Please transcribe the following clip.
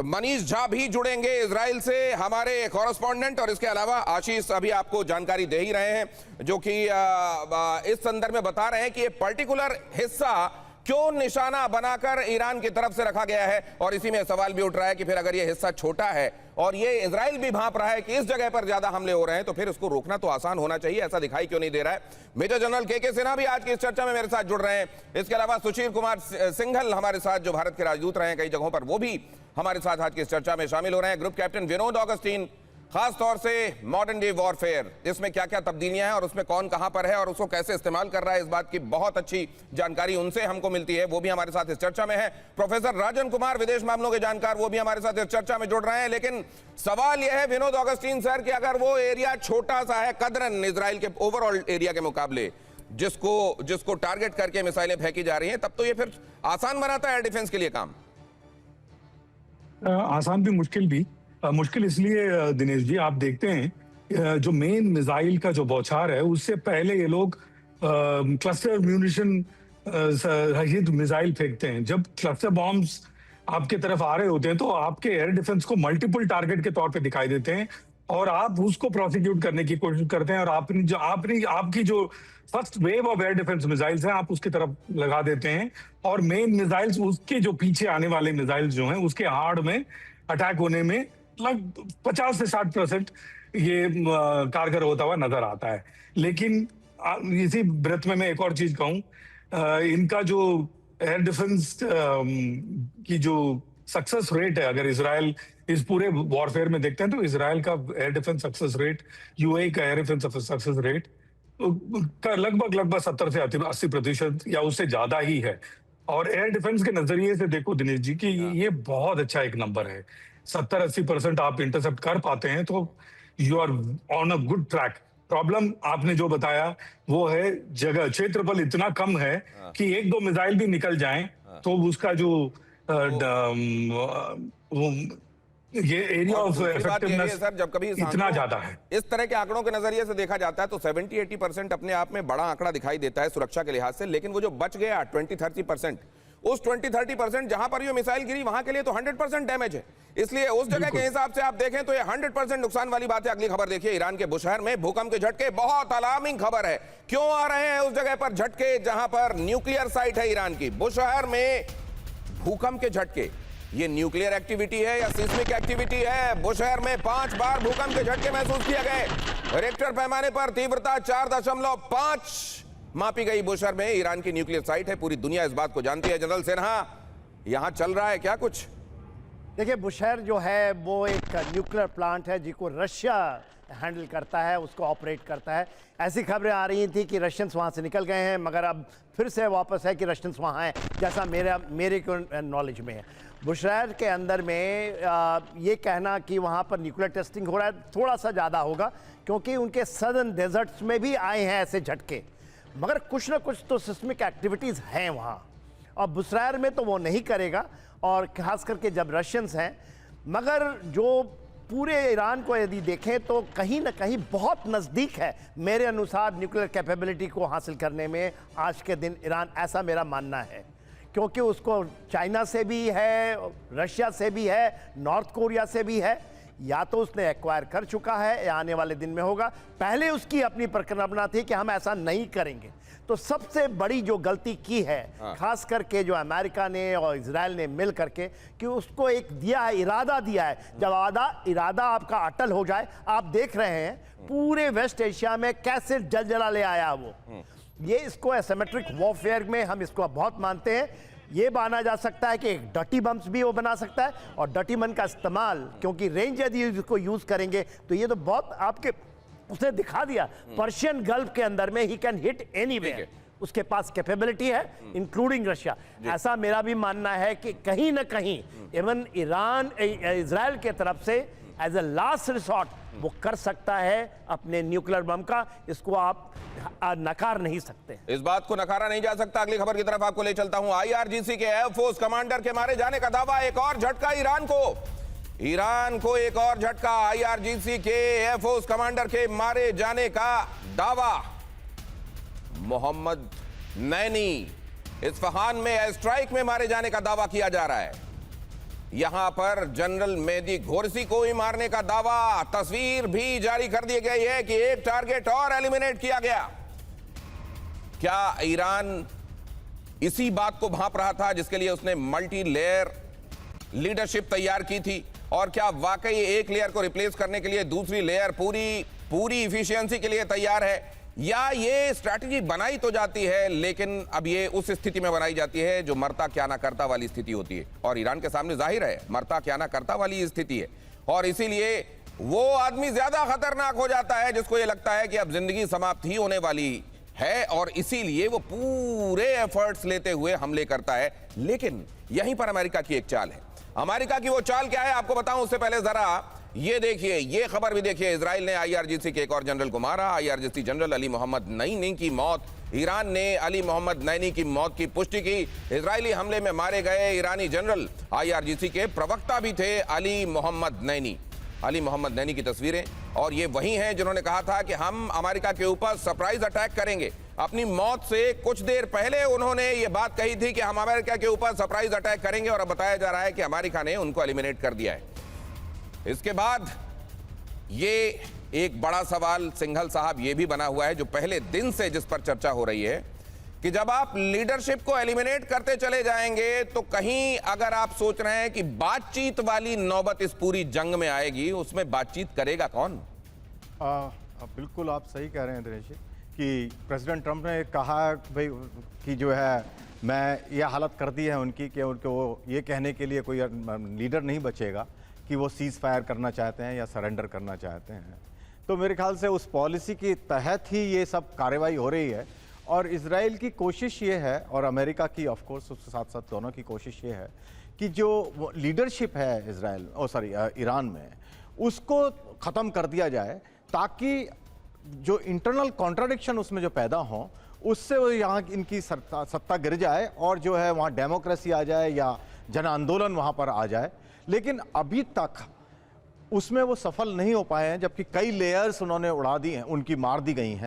मनीष झा भी जुड़ेंगे इजराइल से, हमारे कॉरेस्पॉन्डेंट, और इसके अलावा आशीष अभी आपको जानकारी दे ही रहे हैं, जो कि इस संदर्भ में बता रहे हैं कि ये पर्टिकुलर हिस्सा क्यों निशाना बनाकर ईरान की तरफ से रखा गया है। और इसी में सवाल भी उठ रहा है कि फिर अगर ये हिस्सा छोटा है और ये इजराइल भी भांप रहा है कि इस जगह पर ज्यादा हमले हो रहे हैं, तो फिर उसको रोकना तो आसान होना चाहिए, ऐसा दिखाई क्यों नहीं दे रहा है। मेजर जनरल के सिन्हा भी आज की इस चर्चा में मेरे साथ जुड़ रहे हैं। इसके अलावा सुशील कुमार सिंघल हमारे साथ, जो भारत के राजदूत रहे हैं कई जगहों पर, वो भी हमारे साथ आज की इस चर्चा में शामिल हो रहे हैं। ग्रुप कैप्टन विनोद ऑगस्टीन, खास तौर से मॉडर्न डे वॉरफेयर, इसमें क्या क्या तब्दीलियां हैं और उसमें कौन कहां पर है और उसको कैसे इस्तेमाल कर रहा है, इस बात की बहुत अच्छी जानकारी उनसे हमको मिलती है, वो भी हमारे साथ इस चर्चा में है। प्रोफेसर राजन कुमार, विदेश मामलों के जानकार, वो भी हमारे साथ इस चर्चा में जुड़ रहे हैं। लेकिन सवाल यह है विनोद ऑगस्टीन सर कि अगर वो एरिया छोटा सा है कदरन इजराइल के ओवरऑल एरिया के मुकाबले, जिसको टारगेट करके मिसाइलें फेंकी जा रही हैं, तब तो ये फिर आसान बनाता है डिफेंस के लिए काम। आसान भी मुश्किल भी। मुश्किल इसलिए दिनेश जी, आप देखते हैं जो मेन मिसाइल का जो बौछार है, उससे पहले ये लोग क्लस्टर म्यूनिशन रहित मिसाइल फेंकते हैं। जब क्लस्टर बॉम्ब्स आपके तरफ आ रहे होते हैं तो आपके एयर डिफेंस को मल्टीपल टारगेट के तौर पे दिखाई देते हैं और आप उसको प्रोसिक्यूट करने की कोशिश करते हैं और आपकी जो first wave of air defence missiles हैं आप उसकी तरफ लगा देते हैं और मेन मिसाइल्स उसके जो पीछे आने वाले मिसाइल्स जो हैं उसके हार्ड में अटैक होने में लगभग 50 से 60% ये कारगर होता हुआ नजर आता है। लेकिन इसी ब्रेथ में मैं एक और चीज कहूं, इनका जो एयर डिफेंस की जो सक्सेस रेट है, अगर इजराइल इस पूरे वॉरफेयर में देखते हैं तो इजराइल का air defence success rate, UAE का एयर डिफेंस सक्सेस रेट का लगभग 70 से 80% या उससे ज्यादा ही है। और एयर डिफेंस के नजरिए से देखो दिनेश जी कि ये बहुत अच्छा एक नंबर है। 70-80% आप इंटरसेप्ट कर पाते हैं तो you are on a good track. Problem आपने जो बताया वो है जगह, क्षेत्रफल इतना कम है कि एक दो मिसाइल भी निकल जाएं तो उसका जो ये एरिया ऑफ इफेक्टिवनेस सर, जब कभी इतना ज्यादा है। इस तरह के आंकड़ों के नजरिए से देखा जाता है तो 70-80% अपने आप में बड़ा आंकड़ा दिखाई देता है सुरक्षा के लिहाज से, लेकिन वो जो बच गया 20-30%, उस 20-30% जहां पर ये मिसाइल गिरी वहां के लिए तो 100% डैमेज है। इसलिए उस जगह के हिसाब से आप देखें तो ये 100% नुकसान वाली बात है। अगली खबर देखिए, ईरान के बुशहर में भूकंप के झटके, बहुत अलार्मिंग खबर है। क्यों आ रहे हैं उस जगह पर झटके जहां पर न्यूक्लियर साइट है ईरान की? बुशहर में भूकंप के झटके, ये न्यूक्लियर एक्टिविटी है या सिस्मिक एक्टिविटी है? बुशहर में 5 बार भूकंप के झटके महसूस किए गए। रिक्टर पैमाने पर तीव्रता 4.5 मापी गई। बुशहर में ईरान की न्यूक्लियर साइट है, पूरी दुनिया इस बात को जानती है। जनरल सिन्हा, यहां चल रहा है क्या कुछ? देखिए, बुशहर जो है वो एक न्यूक्लियर प्लांट है जिसको रशिया हैंडल करता है, उसको ऑपरेट करता है। ऐसी खबरें आ रही थी कि रशियंस वहाँ से निकल गए हैं, मगर अब फिर से वापस है कि रशियंस वहाँ हैं, जैसा मेरे को नॉलेज में है। बुशहर के अंदर में ये कहना कि वहाँ पर न्यूक्लियर टेस्टिंग हो रहा है थोड़ा सा ज़्यादा होगा, क्योंकि उनके सदर्न डेजर्ट्स में भी आए हैं ऐसे झटके, मगर कुछ ना कुछ तो सिस्मिक एक्टिविटीज़ हैं वहाँ, और बुशहर में तो वो नहीं करेगा, और खास करके जब रशियंस हैं। मगर जो पूरे ईरान को यदि देखें तो कहीं ना कहीं बहुत नज़दीक है मेरे अनुसार न्यूक्लियर कैपेबिलिटी को हासिल करने में आज के दिन ईरान, ऐसा मेरा मानना है। क्योंकि उसको चाइना से भी है, रशिया से भी है, नॉर्थ कोरिया से भी है, या तो उसने एक्वायर कर चुका है या आने वाले दिन में होगा। पहले उसकी अपनी परिकल्पना थी कि हम ऐसा नहीं करेंगे। तो सबसे बड़ी जो गलती की है खास करके जो अमेरिका ने और इजराइल ने मिल करके, कि उसको एक दिया है, इरादा दिया है। जब इरादा आपका अटल हो जाए, आप देख रहे हैं पूरे वेस्ट एशिया में कैसे जलजला ले आया वो। ये इसको एसिमेट्रिक वॉरफेयर में हम इसको बहुत मानते हैं। ये माना जा सकता है कि एक डर्टी बम्स भी वो बना सकता है, और डर्टी बम का इस्तेमाल, क्योंकि रेंज यदि इसको यूज करेंगे तो ये तो बहुत आपके उसने दिखा दिया पर्शियन गल्फ के अंदर में ही कैन हिट एनीवेयर। उसके पास कैपेबिलिटी है इंक्लूडिंग रशिया। ऐसा मेरा भी मानना है कि कहीं ना कहीं इवन ईरान इजराइल के तरफ से एज ए लास्ट रिसोर्ट वो कर सकता है अपने न्यूक्लियर बम का। इसको आप नकार नहीं सकते, इस बात को नकारा नहीं जा सकता। अगली खबर की तरफ आपको ले चलता हूं। आईआरजीसी के एयरफोर्स कमांडर के मारे जाने का दावा, एक और झटका ईरान को एक और झटका। आईआरजीसी के एयरफोर्स कमांडर के मारे जाने का दावा। मोहम्मद नैनी इस्फहान में एयर स्ट्राइक में मारे जाने का दावा किया जा रहा है। यहां पर जनरल मेहदी घोरसी को ही मारने का दावा। तस्वीर भी जारी कर दी गई है कि एक टारगेट और एलिमिनेट किया गया। क्या ईरान इसी बात को भांप रहा था जिसके लिए उसने मल्टी लेयर लीडरशिप तैयार की थी? और क्या वाकई एक लेयर को रिप्लेस करने के लिए दूसरी लेयर पूरी इफिशियंसी के लिए तैयार है? या ये स्ट्रैटेजी बनाई तो जाती है लेकिन अब ये उस स्थिति में बनाई जाती है जो मरता क्या ना करता वाली स्थिति होती है, और ईरान के सामने जाहिर है मरता क्या ना करता वाली स्थिति है। और इसीलिए वो आदमी ज्यादा खतरनाक हो जाता है जिसको ये लगता है कि अब जिंदगी समाप्त ही होने वाली है, और इसीलिए वो पूरे एफर्ट्स लेते हुए हमले करता है। लेकिन यहीं पर अमेरिका की एक चाल है। अमेरिका की वो चाल क्या है आपको बताऊं उससे पहले जरा ये देखिए, ये खबर भी देखिए। इजराइल ने IRGC के एक और जनरल को मारा। IRGC जनरल अली मोहम्मद नईनी की मौत। ईरान ने अली मोहम्मद नईनी की मौत की पुष्टि की। इजरायली हमले में मारे गए ईरानी जनरल IRGC के प्रवक्ता भी थे अली मोहम्मद नईनी। अली मोहम्मद नईनी की तस्वीरें, और ये वही हैं जिन्होंने कहा था कि हम अमेरिका के ऊपर सरप्राइज अटैक करेंगे। अपनी मौत से कुछ देर पहले उन्होंने ये बात कही थी कि हम अमेरिका के ऊपर सरप्राइज अटैक करेंगे, और अब बताया जा रहा है कि अमेरिका ने उनको एलिमिनेट कर दिया है। इसके बाद ये एक बड़ा सवाल सिंघल साहब ये भी बना हुआ है जो पहले दिन से जिस पर चर्चा हो रही है कि जब आप लीडरशिप को एलिमिनेट करते चले जाएंगे तो कहीं अगर आप सोच रहे हैं कि बातचीत वाली नौबत इस पूरी जंग में आएगी, उसमें बातचीत करेगा कौन? बिल्कुल आप सही कह रहे हैं दिनेश जी कि प्रेसिडेंट ट्रंप ने कहा भाई कि जो है मैं ये हालत कर दी है उनकी कि उनको ये कहने के लिए कोई लीडर नहीं बचेगा कि वो सीज़ फायर करना चाहते हैं या सरेंडर करना चाहते हैं। तो मेरे ख्याल से उस पॉलिसी के तहत ही ये सब कार्रवाई हो रही है, और इजराइल की कोशिश ये है और अमेरिका की ऑफ कोर्स उसके साथ साथ दोनों की कोशिश ये है कि जो लीडरशिप है ईरान में उसको ख़त्म कर दिया जाए, ताकि जो इंटरनल कॉन्ट्राडिक्शन उसमें जो पैदा हो उससे वो यहाँ इनकी सत्ता गिर जाए और जो है वहाँ डेमोक्रेसी आ जाए या जन आंदोलन वहाँ पर आ जाए। लेकिन अभी तक उसमें वो सफल नहीं हो पाए हैं, जबकि कई लेयर्स उन्होंने उड़ा दी हैं, उनकी मार दी गई हैं।